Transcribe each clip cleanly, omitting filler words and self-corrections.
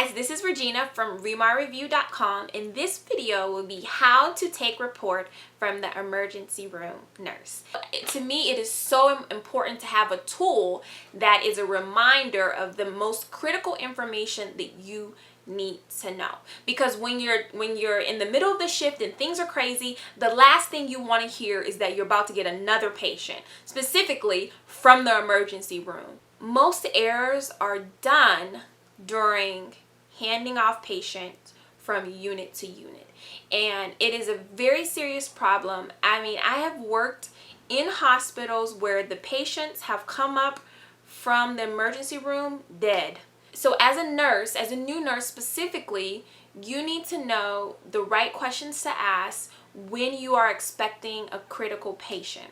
guys, this is Regina from ReMarReview.com, and this video will be how to take report from the emergency room nurse. To me, it is so important to have a tool that is a reminder of the most critical information that you need to know, because when you're in the middle of the shift and things are crazy, the last thing you want to hear is that you're about to get another patient, specifically from the emergency room. Most errors are done during handing off patients from unit to unit, and it is a very serious problem. I mean, I have worked in hospitals where the patients have come up from the emergency room dead. So as a nurse, as a new nurse specifically, you need to know the right questions to ask when you are expecting a critical patient.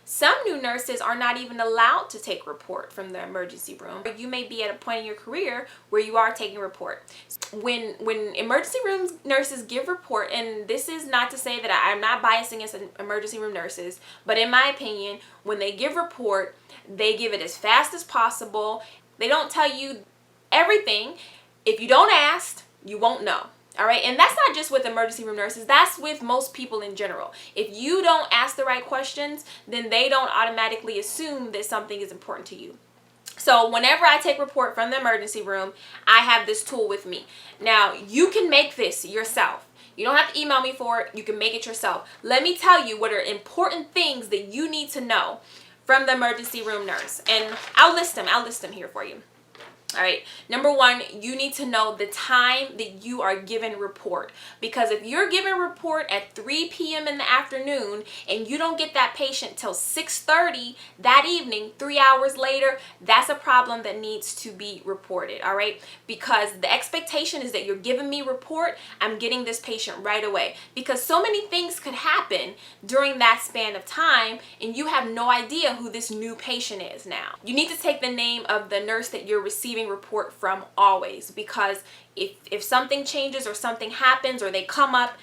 Some new nurses are not even allowed to take report from the emergency room. You may be at a point in your career where you are taking report. When emergency room nurses give report, and this is not to say that I'm not biased against emergency room nurses, but in my opinion, when they give report, they give it as fast as possible. They don't tell you everything. If you don't ask, you won't know. All right, and that's not just with emergency room nurses, that's with most people in general. If you don't ask the right questions, then they don't automatically assume that something is important to you. So whenever I take report from the emergency room, I have this tool with me. Now, you can make this yourself. You don't have to email me for it. You can make it yourself. Let me tell you what are important things that you need to know from the emergency room nurse. And I'll list them here for you. All right, number one, you need to know the time that you are given report, because if you're given report at 3 p.m. in the afternoon and you don't get that patient till 6:30 that evening, 3 hours later, that's a problem that needs to be reported. All right, because the expectation is that you're giving me report, I'm getting this patient right away, because so many things could happen during that span of time and you have no idea who this new patient is. Now, you need to take the name of the nurse that you're receiving report from always, because if something changes or something happens or they come up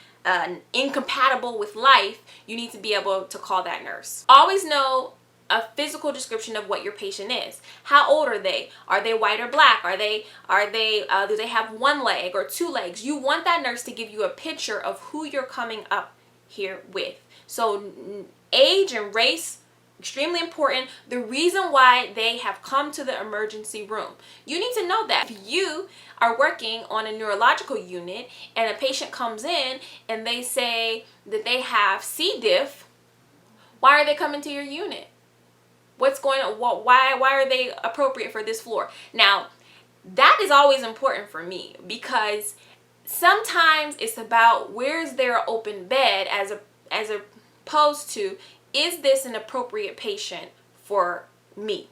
incompatible with life, you need to be able to call that nurse. Always know a physical description of what your patient is. How old are they? Are they white or black? Do they have one leg or two legs? You want that nurse to give you a picture of who you're coming up here with. So age and race, extremely important. The reason why they have come to the emergency room. You need to know that. If you are working on a neurological unit and a patient comes in and they say that they have C. diff, why are they coming to your unit? What's going on? Why are they appropriate for this floor? Now, that is always important for me, because sometimes it's about where's their open bed as opposed to, is this an appropriate patient for me?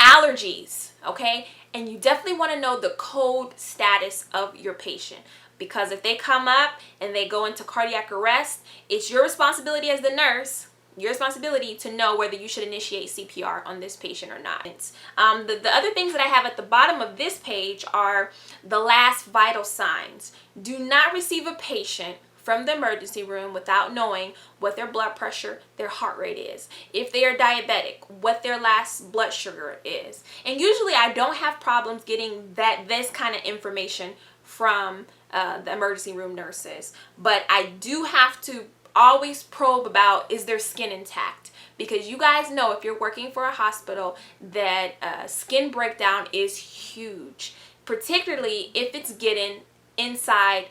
Allergies, okay? And you definitely want to know the code status of your patient, because if they come up and they go into cardiac arrest, it's your responsibility as the nurse, your responsibility to know whether you should initiate CPR on this patient or not. The other things that I have at the bottom of this page are the last vital signs. Do not receive a patient from the emergency room without knowing what their blood pressure, their heart rate is. If they are diabetic, what their last blood sugar is. And usually I don't have problems getting this kind of information from the emergency room nurses. But I do have to always probe about, is their skin intact? Because you guys know, if you're working for a hospital, that skin breakdown is huge, particularly if it's getting inside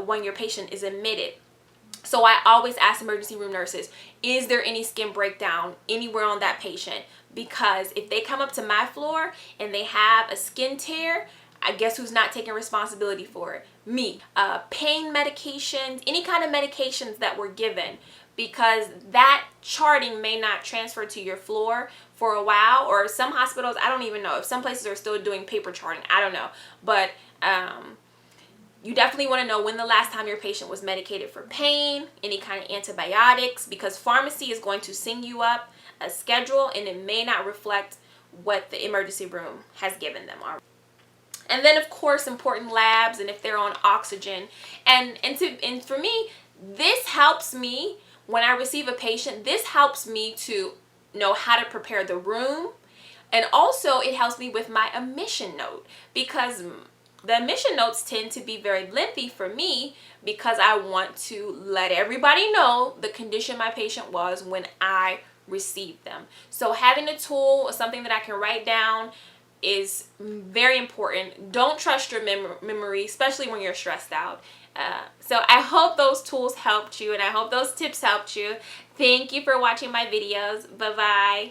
when your patient is admitted. So I always ask emergency room nurses, is there any skin breakdown anywhere on that patient? Because if they come up to my floor and they have a skin tear, I guess who's not taking responsibility for it? Me. Pain medications, any kind of medications that were given, because that charting may not transfer to your floor for a while, or some hospitals, I don't even know if some places are still doing paper charting, I don't know. But you definitely want to know when the last time your patient was medicated for pain, any kind of antibiotics, because pharmacy is going to send you up a schedule and it may not reflect what the emergency room has given them. And then, of course, important labs, and if they're on oxygen. And for me, this helps me when I receive a patient. This helps me to know how to prepare the room, and also it helps me with my admission note, because the admission notes tend to be very lengthy for me because I want to let everybody know the condition my patient was when I received them. So having a tool or something that I can write down is very important. Don't trust your memory, especially when you're stressed out. So I hope those tools helped you, and I hope those tips helped you. Thank you for watching my videos. Bye-bye.